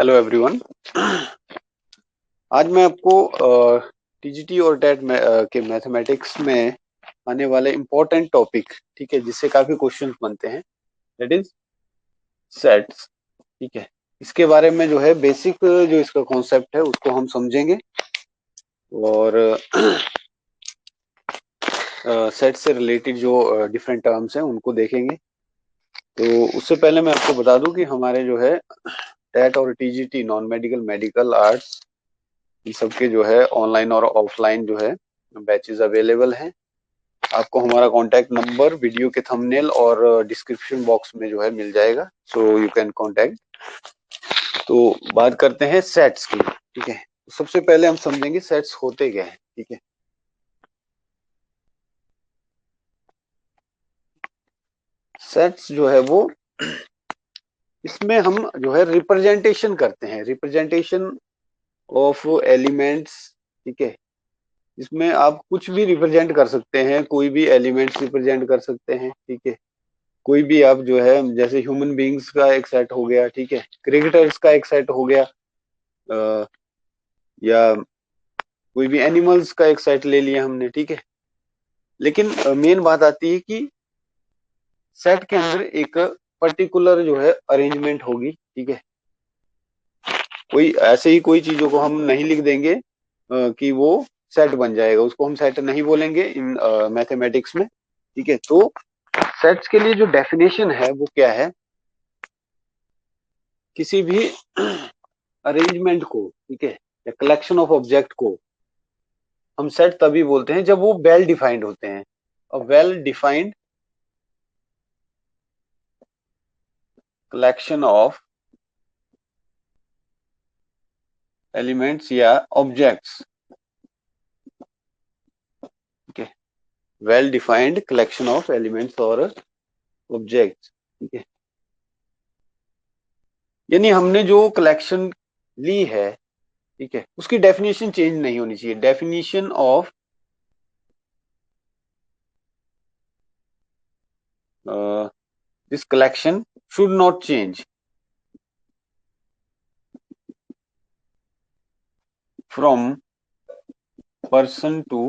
Hello everyone. आज मैं आपको टीजीटी और टेट के मैथमेटिक्स में आने वाले इम्पोर्टेंट टॉपिक, ठीक है, जिससे काफी क्वेश्चंस बनते हैं, दैट इज सेट्स। ठीक है, इसके बारे में जो है बेसिक जो इसका कॉन्सेप्ट है उसको हम समझेंगे और सेट से रिलेटेड जो डिफरेंट टर्म्स हैं उनको देखेंगे। तो उससे पहले मैं आपको बता दूं कि हमारे जो है टेट और TGT non medical, medical, arts, इन सबके जो है ऑनलाइन और ऑफलाइन जो है बैचेस अवेलेबल हैं। आपको हमारा कांटेक्ट नंबर वीडियो के थंबनेल और डिस्क्रिप्शन बॉक्स में जो है मिल जाएगा, सो यू कैन कांटेक्ट। तो बात करते हैं सेट्स की। ठीक है, सबसे पहले हम समझेंगे सेट्स होते क्या है। ठीक है, सेट्स जो है वो इसमें हम जो है रिप्रेजेंटेशन करते हैं, रिप्रेजेंटेशन ऑफ एलिमेंट्स। ठीक है, इसमें आप कुछ भी रिप्रेजेंट कर सकते हैं, कोई भी एलिमेंट्स रिप्रेजेंट कर सकते हैं। ठीक है, कोई भी आप जो है जैसे ह्यूमन बींग्स का एक सेट हो गया, ठीक है, क्रिकेटर्स का एक सेट हो गया, या कोई भी एनिमल्स का एक सेट ले लिया हमने। ठीक है, लेकिन मेन बात आती है कि सेट के अंदर एक पर्टिकुलर जो है अरेंजमेंट होगी। ठीक है, कोई ऐसे ही कोई चीजों को हम नहीं लिख देंगे कि वो सेट बन जाएगा, उसको हम सेट नहीं बोलेंगे इन मैथमेटिक्स में। ठीक है, तो सेट्स के लिए जो डेफिनेशन है वो क्या है, किसी भी अरेंजमेंट को, ठीक है, या कलेक्शन ऑफ ऑब्जेक्ट को हम सेट तभी बोलते हैं जब वो वेल डिफाइंड होते हैं। और well defined collection of elements या ऑब्जेक्ट्स। ठीक है, well defined collection of elements और ऑब्जेक्ट्स। ठीक है, यानी हमने जो कलेक्शन ली है, ठीक है, उसकी डेफिनेशन चेंज नहीं होनी चाहिए। Definition of this collection should not change from person to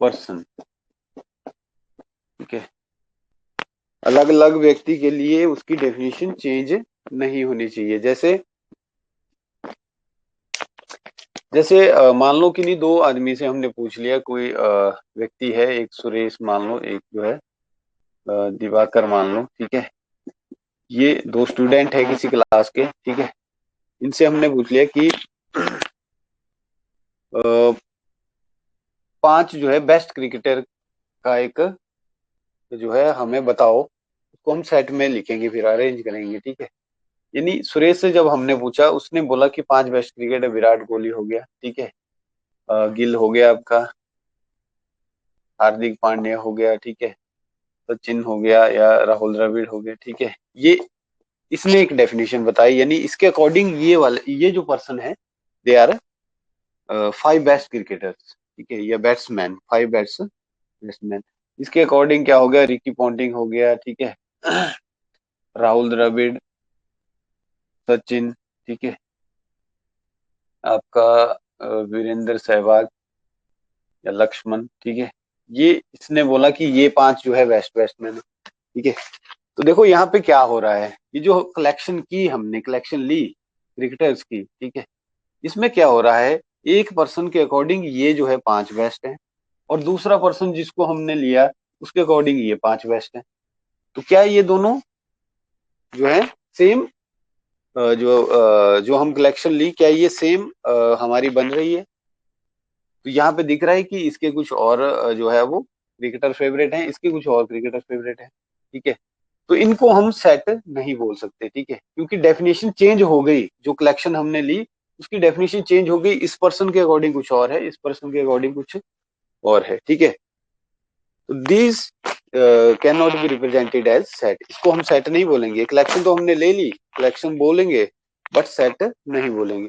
person. ठीक है, अलग अलग व्यक्ति के लिए उसकी डेफिनेशन चेंज नहीं होनी चाहिए। जैसे जैसे मान लो कि नहीं, दो आदमी से हमने पूछ लिया, कोई व्यक्ति है, एक सुरेश मान लो, एक जो है दिवाकर मान लो। ठीक है, ये दो स्टूडेंट है किसी क्लास के। ठीक है, इनसे हमने पूछ लिया कि अ, पांच जो है बेस्ट क्रिकेटर का एक जो है हमें बताओ, उसको हम सेट में लिखेंगे, फिर अरेंज करेंगे। ठीक है, यानी सुरेश से जब हमने पूछा, उसने बोला कि पांच बेस्ट क्रिकेटर, विराट कोहली हो गया, ठीक है, गिल हो गया आपका, हार्दिक पांड्या हो गया, ठीक है, सचिन हो गया, या राहुल द्रविड़ हो गया। ठीक है, ये इसने एक डेफिनेशन बताई, यानी इसके अकॉर्डिंग ये वाले, ये जो पर्सन है, they are five best cricketers. ठीक है, या बैट्समैन, फाइव बैट्समैन। इसके अकॉर्डिंग क्या हो गया, रिकी पॉन्टिंग हो गया, ठीक है, राहुल द्रविड़, सचिन, ठीक है, आपका वीरेंद्र सहवाग या लक्ष्मण। ठीक है, ये इसने बोला कि ये पांच जो है बेस्ट बैट्समैन है। ठीक है, तो देखो यहाँ पे क्या हो रहा है, ये जो कलेक्शन की हमने, कलेक्शन ली क्रिकेटर्स की, ठीक है, इसमें क्या हो रहा है, एक पर्सन के अकॉर्डिंग ये जो है पांच बेस्ट है, और दूसरा पर्सन जिसको हमने लिया उसके अकॉर्डिंग ये पांच बेस्ट है। तो क्या ये दोनों जो है सेम, जो हम कलेक्शन ली, क्या ये सेम हमारी बन रही है? तो यहाँ पे दिख रहा है कि इसके कुछ और जो है वो क्रिकेटर फेवरेट हैं, इसके कुछ और क्रिकेटर फेवरेट हैं। ठीक है, तो इनको हम सेट नहीं बोल सकते। ठीक है, क्योंकि डेफिनेशन चेंज हो गई, जो कलेक्शन हमने ली उसकी डेफिनेशन चेंज हो गई, इस पर्सन के अकॉर्डिंग कुछ और है, इस पर्सन के अकॉर्डिंग कुछ और है। ठीक है, तो these can not be represented as set. इसको हम सेट नहीं बोलेंगे, कलेक्शन तो हमने ले ली, कलेक्शन बोलेंगे, बट सेट नहीं बोलेंगे।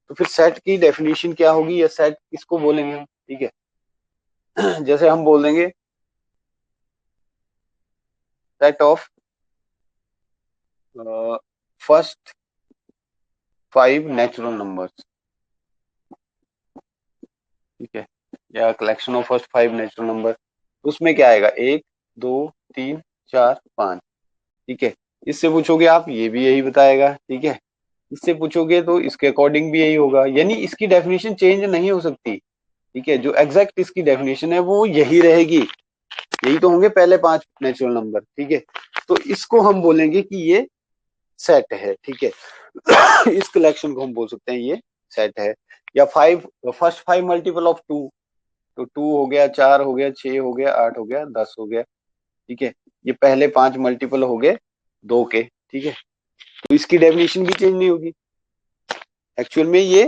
तो फिर सेट की डेफिनेशन क्या होगी, या सेट किसको बोलेंगे हम? ठीक है, जैसे हम बोल देंगे set of first 5 natural numbers, ठीक है, या collection of first 5 natural number, उसमें क्या आएगा, 1 2 3 4 5, ठीक है। इससे पूछोगे आप, ये भी यही बताएगा, ठीक है। इससे पूछोगे तो इसके अकॉर्डिंग भी यही होगा, यानी इसकी डेफिनेशन चेंज नहीं हो सकती, ठीक है। जो एग्जैक्ट इसकी डेफिनेशन है वो यही रहेगी, यही तो होंगे पहले 5 नेचुरल नंबर, ठीक है। तो इसको हम बोलेंगे कि ये सेट है, ठीक है। इस कलेक्शन को हम बोल सकते हैं ये सेट है। या 5, फर्स्ट 5 मल्टीपल ऑफ 2, तो 2 हो गया, 4 हो गया, 6 हो गया, 8 हो गया, 10 हो गया, ठीक है। ये पहले 5 मल्टीपल हो गए 2 के, ठीक है। तो इसकी डेफिनेशन भी चेंज नहीं होगी, एक्चुअल में ये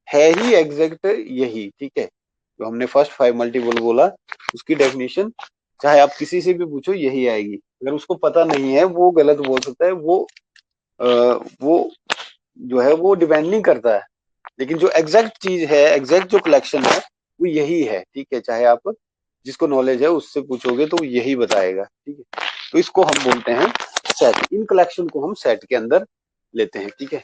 है ही एग्जैक्ट यही, ठीक है। जो हमने फर्स्ट 5 मल्टीपल बोला उसकी डेफिनेशन चाहे आप किसी से भी पूछो यही आएगी। अगर उसको पता नहीं है वो गलत बोल सकता है, वो जो है वो डिपेंड नहीं करता है, लेकिन जो एग्जैक्ट चीज है, एग्जैक्ट जो कलेक्शन है वो यही है, ठीक है। चाहे आप जिसको नॉलेज है उससे पूछोगे तो यही बताएगा, ठीक है। तो इसको हम बोलते हैं सेट, इन कलेक्शन को हम सेट के अंदर लेते हैं, ठीक है।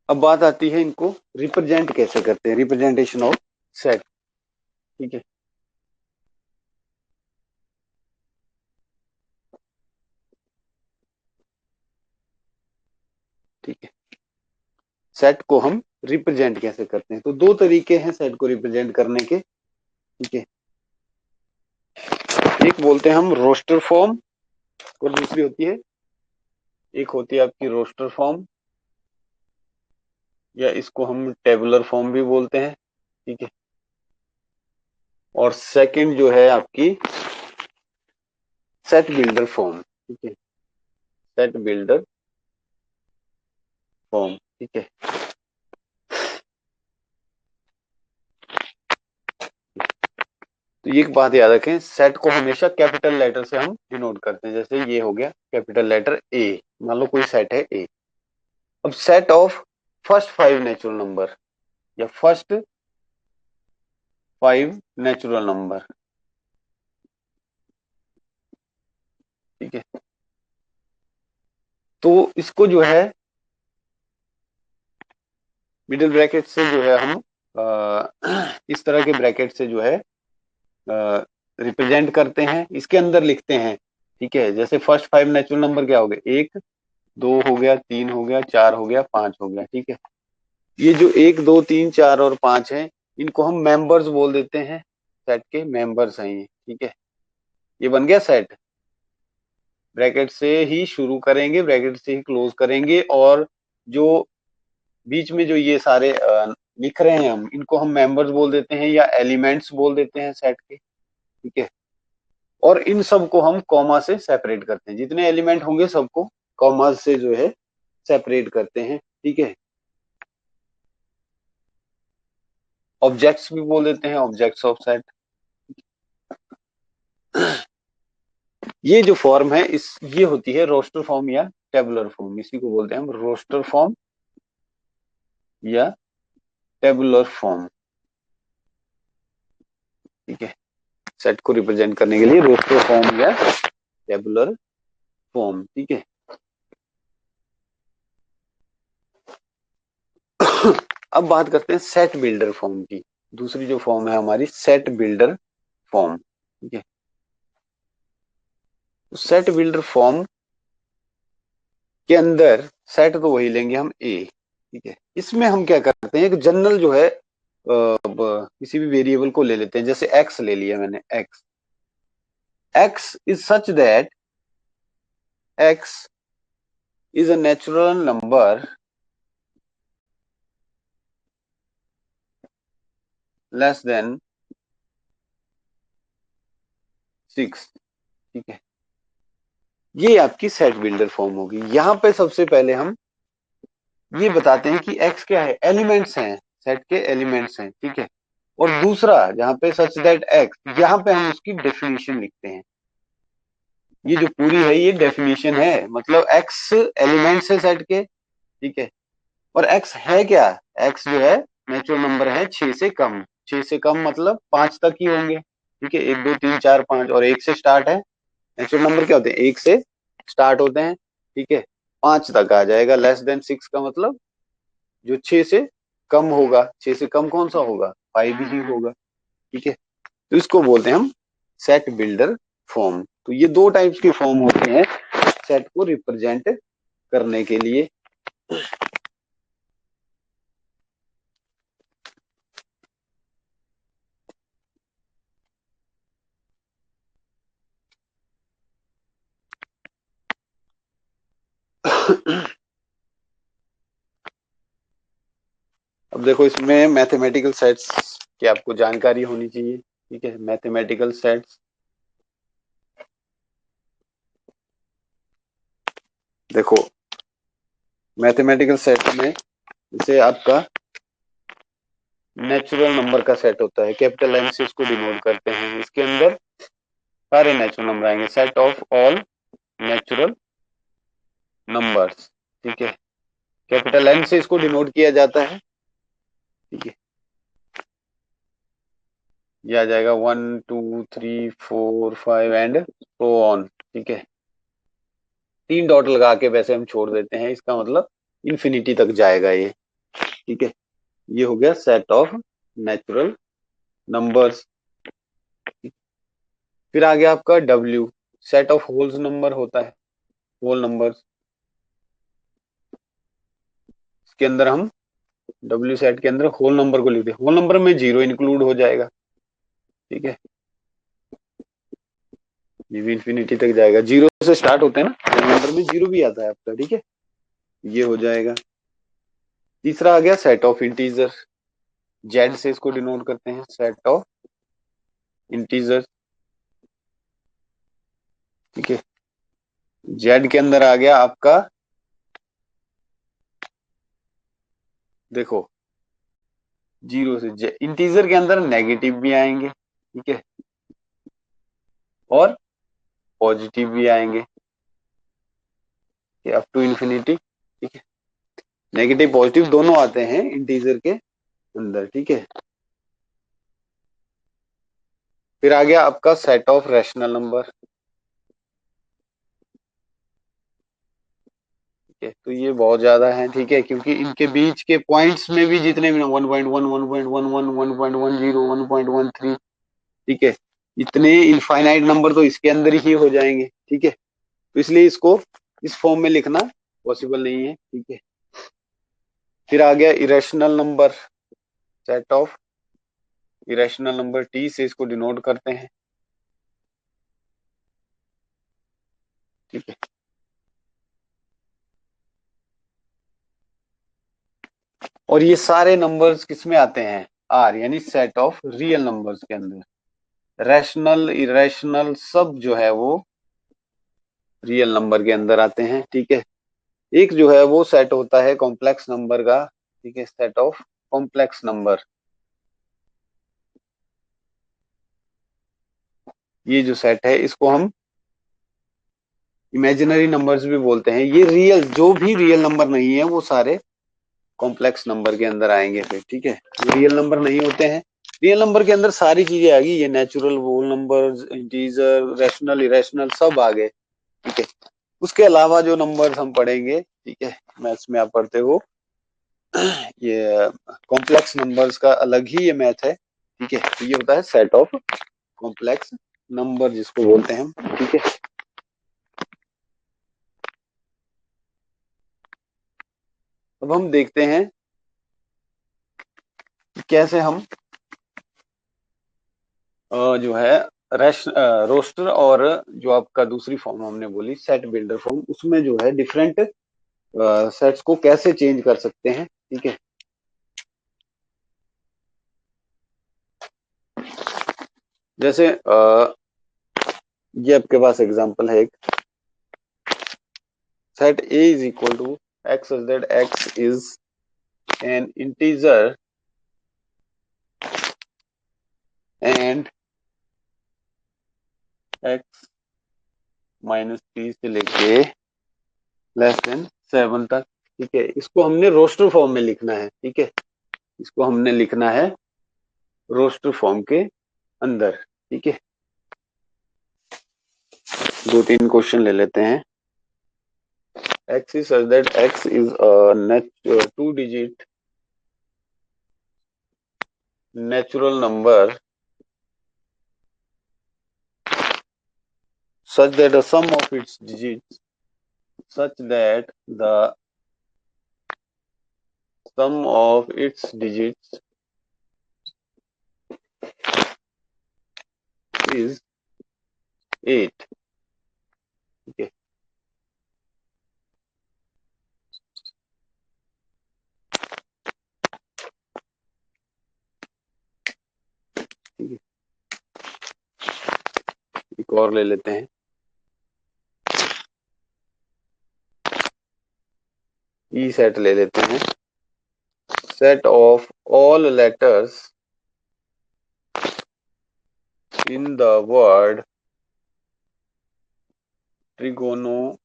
अब बात आती है इनको रिप्रेजेंट कैसे करते हैं, रिप्रेजेंटेशन ऑफ सेट, ठीक है। ठीक है, सेट को हम रिप्रेजेंट कैसे करते हैं, तो दो तरीके हैं सेट को रिप्रेजेंट करने के, ठीक है। एक बोलते हैं हम रोस्टर फॉर्म, और दूसरी होती है, एक होती है आपकी रोस्टर फॉर्म, या इसको हम टेबुलर फॉर्म भी बोलते हैं, ठीक है। और सेकंड जो है आपकी सेट बिल्डर फॉर्म, ठीक है, सेट बिल्डर फॉर्म, ठीक है। तो ये एक बात याद रखें, सेट को हमेशा कैपिटल लेटर से हम डिनोट करते हैं, जैसे ये हो गया कैपिटल लेटर ए, मान लो कोई सेट है ए। अब set of first 5 natural number, या फर्स्ट 5 नेचुरल नंबर, ठीक है। तो इसको जो है मिडिल ब्रैकेट से जो है हम इस तरह के ब्रैकेट से जो है रिप्रेजेंट करते हैं, इसके अंदर लिखते हैं, ठीक है। जैसे फर्स्ट 5 नेचुरल नंबर क्या हो गए, 1 2 हो गया, 3 हो गया, 4 हो गया, 5 हो गया, ठीक है। ये जो 1 2 3 4 और 5 है, इनको हम मेंबर्स बोल देते हैं, सेट के मेंबर्स हैं ये, ठीक है। ये बन गया सेट, ब्रैकेट से ही शुरू करेंगे, ब्रैकेट से ही क्लोज करेंगे, और जो बीच में जो ये सारे लिख रहे हैं हम, इनको हम मेंबर्स बोल देते हैं या एलिमेंट्स बोल देते हैं सेट के, ठीक है। और इन सब को हम कॉमा से सेपरेट करते हैं, जितने एलिमेंट होंगे सबको कॉमा से जो है सेपरेट करते हैं, ठीक है। ऑब्जेक्ट्स भी बोल देते हैं, ऑब्जेक्ट्स ऑफ सेट। ये जो फॉर्म है इस ये होती है रोस्टर फॉर्म या टेबुलर फॉर्म, इसी को बोलते हैं हम रोस्टर फॉर्म या टेबुलर फॉर्म, ठीक है। सेट को रिप्रेजेंट करने के लिए रोस्टर फॉर्म या टेबुलर फॉर्म, ठीक है। अब बात करते हैं सेट बिल्डर फॉर्म की, दूसरी जो फॉर्म है हमारी सेट बिल्डर फॉर्म, ठीक है। तो सेट बिल्डर फॉर्म के अंदर सेट तो वही लेंगे हम ए, ठीक है। इसमें हम क्या करते हैं, एक जनरल जो है किसी भी वेरिएबल को ले लेते हैं, जैसे एक्स ले लिया मैंने, x, x is such that x is a natural number less than 6, ठीक है। ये आपकी सेट बिल्डर फॉर्म होगी। यहां पे सबसे पहले हम ये बताते हैं कि एक्स क्या है, एलिमेंट्स हैं, सेट के एलिमेंट्स हैं, ठीक है। और दूसरा जहां पे सच दैट एक्स, यहाँ पे हम उसकी डेफिनेशन लिखते हैं। ये जो पूरी है ये डेफिनेशन है, मतलब एक्स एलिमेंट्स है सेट के, ठीक है। और एक्स है क्या, एक्स जो है नेचुरल नंबर है 6 से कम, 6 से कम मतलब 5 तक ही होंगे, ठीक है। 1 2 3 4 5 और 1 से स्टार्ट है। नेचुरल नंबर क्या होते हैं, 1 से स्टार्ट होते हैं, ठीक है। 5 तक आ जाएगा। लेस देन 6 का मतलब जो 6 से कम होगा। 6 से कम कौन सा होगा, 5 ही होगा, ठीक है। तो इसको बोलते हैं हम सेट बिल्डर फॉर्म। तो ये दो टाइप्स के फॉर्म होते हैं सेट को रिप्रेजेंट करने के लिए। अब देखो इसमें मैथमेटिकल सेट्स की आपको जानकारी होनी चाहिए, ठीक है। मैथमेटिकल सेट्स, देखो मैथमेटिकल सेट में जैसे आपका नेचुरल नंबर का सेट होता है, कैपिटल एन से इसको डिनोट करते हैं। इसके अंदर सारे नेचुरल नंबर आएंगे, set of all natural numbers, ठीक है। कैपिटल एन से इसको डिनोट किया जाता है, ठीक है। ये आ जाएगा 1 2 3 4 5 एंड सो ऑन, ठीक है। 3 डॉट लगा के वैसे हम छोड़ देते हैं, इसका मतलब इन्फिनिटी तक जाएगा ये, ठीक है। ये हो गया सेट ऑफ नेचुरल नंबर्स। फिर आ गया आपका W, set of holes number होता है, होल नंबर्स। इसके अंदर हम डब्ल्यू सेट के अंदर होल नंबर को लिखते हैं, होल नंबर में जीरो इंक्लूड हो जाएगा, ठीक है। ये भी इन्फिनिटी तक जाएगा, जीरो से स्टार्ट होते हैं ना, होल नंबर में जीरो भी आता है आपका, ठीक है। ये हो जाएगा। तीसरा आ गया सेट ऑफ इंटीजर, जेड से इसको डिनोट करते हैं, सेट ऑफ इंटीजर, ठीक है। जेड के अंदर आ गया आपका, देखो जीरो से इंटीजर के अंदर नेगेटिव भी आएंगे, ठीक है, और पॉजिटिव भी आएंगे, अप टू इंफिनिटी, ठीक है। नेगेटिव पॉजिटिव दोनों आते हैं इंटीजर के अंदर, ठीक है। फिर आ गया आपका सेट ऑफ रैशनल नंबर, ठीक है। तो ये बहुत ज्यादा है, ठीक है, क्योंकि इनके बीच के पॉइंट्स में भी जितने भी 1.1 1.11 1.10 1.13, ठीक है, इतने इनफाइनाइट नंबर तो इसके अंदर ही हो जाएंगे, ठीक है। तो इसलिए इसको इस फॉर्म में लिखना पॉसिबल नहीं है, ठीक है। फिर आ गया irrational number, set of irrational number, T से इसको डिनोट करते हैं, ठीक है। और ये सारे नंबर्स किस में आते हैं, आर, यानी सेट ऑफ रियल नंबर्स के अंदर। रैशनल इरेशनल सब जो है वो रियल नंबर के अंदर आते हैं, ठीक है। एक जो है वो सेट होता है कॉम्प्लेक्स नंबर का, ठीक है, सेट ऑफ कॉम्प्लेक्स नंबर। ये जो सेट है इसको हम इमेजिनरी नंबर्स भी बोलते हैं। ये रियल, जो भी रियल नंबर नहीं है वो सारे कॉम्प्लेक्स नंबर के अंदर आएंगे फिर, ठीक है। जो रियल नंबर नहीं होते हैं, रियल नंबर के अंदर सारी चीजें आ गई, ये natural, whole number, integer, rational irrational सब आ गए, ठीक है। उसके अलावा जो नंबर हम पढ़ेंगे, ठीक है, मैथ्स में आप पढ़ते हो, ये कॉम्प्लेक्स नंबर्स का अलग ही ये मैथ है, ठीक है। तो ये होता है सेट ऑफ कॉम्प्लेक्स नंबर जिसको बोलते हैं हम, ठीक है। अब हम देखते हैं कि कैसे हम जो है रोस्टर और जो आपका दूसरी फॉर्म हमने बोली सेट बिल्डर फॉर्म, उसमें जो है डिफरेंट सेट्स को कैसे चेंज कर सकते हैं, ठीक है। जैसे ये आपके पास एग्जांपल है एक, set A is equal to x such that x is an integer and x minus three से लेके लेस देन 7 तक, ठीक है। इसको हमने रोस्टर फॉर्म में लिखना है, ठीक है। इसको हमने लिखना है रोस्टर फॉर्म के अंदर। ठीक है, 2-3 क्वेश्चन ले लेते हैं। x is such that x is a 2-digit natural number such that the sum of its digits such that the sum of its digits is 8। ठीक है, ठीक है, एक और ले लेते हैं। ई सेट ले लेते हैं। Set of all letters in the word trigonometry।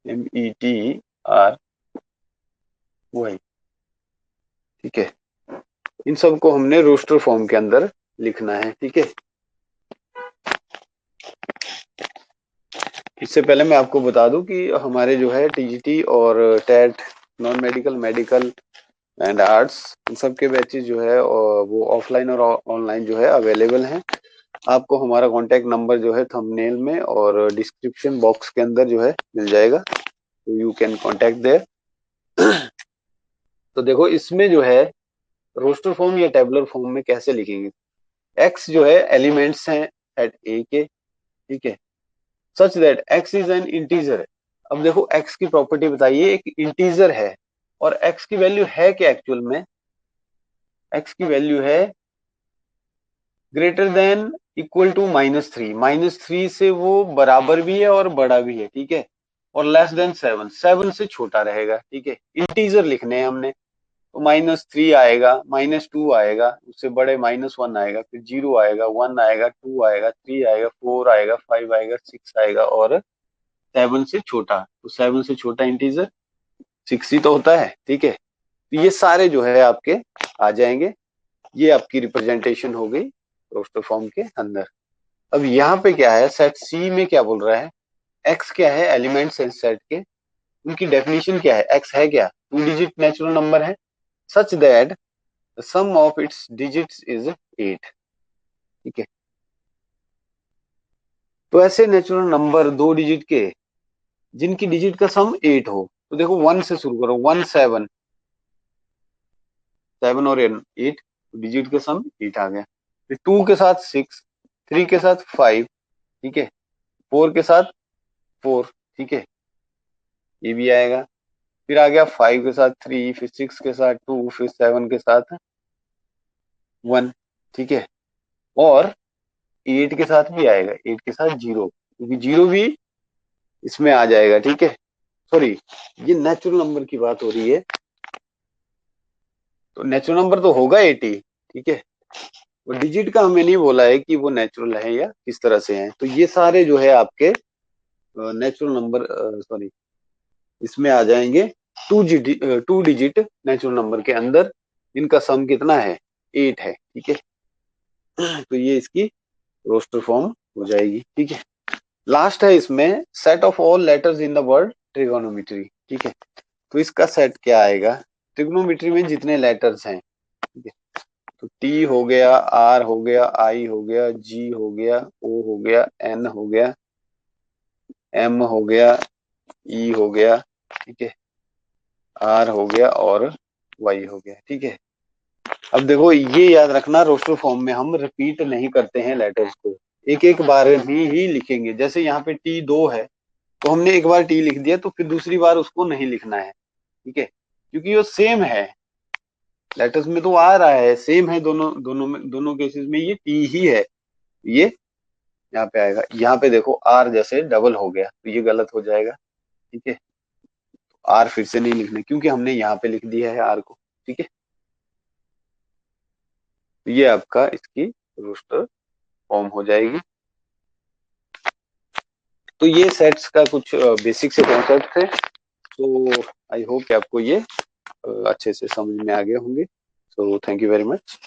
METRY। ठीक है, इन सबको हमने रोस्टर फॉर्म के अंदर लिखना है। ठीक है, इससे पहले मैं आपको बता दूं कि हमारे जो है टीजीटी और TET, non medical, medical and arts, इन सब के बैचेज जो है वो ऑफलाइन और ऑनलाइन जो है अवेलेबल हैं। आपको हमारा कॉन्टैक्ट नंबर जो है थंबनेल में और डिस्क्रिप्शन बॉक्स के अंदर जो है मिल जाएगा, तो यू कैन कॉन्टैक्ट देयर। तो देखो, इसमें जो है रोस्टर फॉर्म या टेबुलर फॉर्म में कैसे लिखेंगे। एक्स जो है एलिमेंट्स हैं सेट ए के। ठीक है, such that x is an integer. अब देखो, एक्स की प्रॉपर्टी बताइए, एक इंटीजर है और एक्स की वैल्यू है क्या एक्चुअल में। एक्स की वैल्यू है ग्रेटर देन इक्वल टू -3। -3 से वो बराबर भी है और बड़ा भी है। ठीक है, और लेस देन 7, 7 से छोटा रहेगा। ठीक है, इंटीजर लिखने हैं हमने, तो -3 आएगा, -2 आएगा, उससे बड़े -1 आएगा, फिर 0 आएगा, 1 आएगा, 2 आएगा, 3 आएगा, 4 आएगा, 5 आएगा, 6 आएगा और 7 से छोटा। तो 7 से छोटा इंटीजर 6 ही तो होता है। ठीक है, तो ये सारे जो है आपके आ जाएंगे। ये आपकी रिप्रेजेंटेशन हो गई रोस्टर फॉर्म के अंदर। अब यहाँ पे क्या है, सेट सी में क्या बोल रहा है, एक्स क्या है, एलिमेंट्स है सेट के, उनकी डेफिनेशन क्या है। एक्स है क्या, 2 डिजिट नेचुरल नंबर है, such that the sum of its digits is 8। ठीक है, तो ऐसे नेचुरल नंबर 2 डिजिट के जिनकी डिजिट का सम 8 हो, तो देखो 1 से शुरू करो, 1 7, 7 और 8, डिजिट का सम 8 आ गया। फिर 2 के साथ 6, 3 के साथ 5, ठीक है, 4 के साथ 4, ठीक है, ये भी आएगा। फिर आ गया 5 के साथ 3, फिर 6 के साथ 2, फिर 7 के साथ 1। ठीक है, और 8 के साथ भी आएगा, 8 के साथ 0, क्योंकि 0 भी इसमें आ जाएगा। ठीक है, सॉरी, ये नेचुरल नंबर की बात हो रही है, तो नेचुरल नंबर तो होगा 80। ठीक है, वो डिजिट का हमें नहीं बोला है कि वो नेचुरल है या किस तरह से है। तो ये सारे जो है आपके नेचुरल नंबर, सॉरी, इसमें आ जाएंगे 2 डिजिट नेचुरल नंबर के अंदर, इनका सम कितना है, 8 है। ठीक है, तो ये इसकी रोस्टर फॉर्म हो जाएगी। ठीक है, लास्ट है इसमें set of all letters in the word trigonometry. ठीक है, तो इसका सेट क्या आएगा, ट्रिग्नोमेट्री में जितने लेटर्स हैं। ठीक है, तो टी हो गया, आर हो गया, आई हो गया, जी हो गया, ओ हो गया, एन हो गया, एम हो गया, ई हो गया, ठीक है, आर हो गया और वाई हो गया। ठीक है, अब देखो, ये याद रखना, रोस्टर फॉर्म में हम रिपीट नहीं करते हैं लेटर्स को, एक एक बार ही लिखेंगे। जैसे यहाँ पे टी 2 है, तो हमने एक बार टी लिख दिया, तो फिर दूसरी बार उसको नहीं लिखना है। ठीक है, क्योंकि वो सेम है, लेटर्स में तो आ रहा है, सेम है, दोनों दोनों में, दोनों केसेस में ये टी ही है। ये यहाँ पे आएगा, यहाँ पे देखो आर जैसे डबल हो गया, तो ये गलत हो जाएगा। ठीक है, आर फिर से नहीं लिखना, क्योंकि हमने यहाँ पे लिख दिया है आर को। ठीक है, तो ये आपका इसकी रोस्टर फॉर्म हो जाएगी। तो ये सेट्स का कुछ बेसिक से कॉन्सेप्ट थे। सो आई होप कि आपको ये अच्छे से समझ में आ गए होंगे। So thank you very much.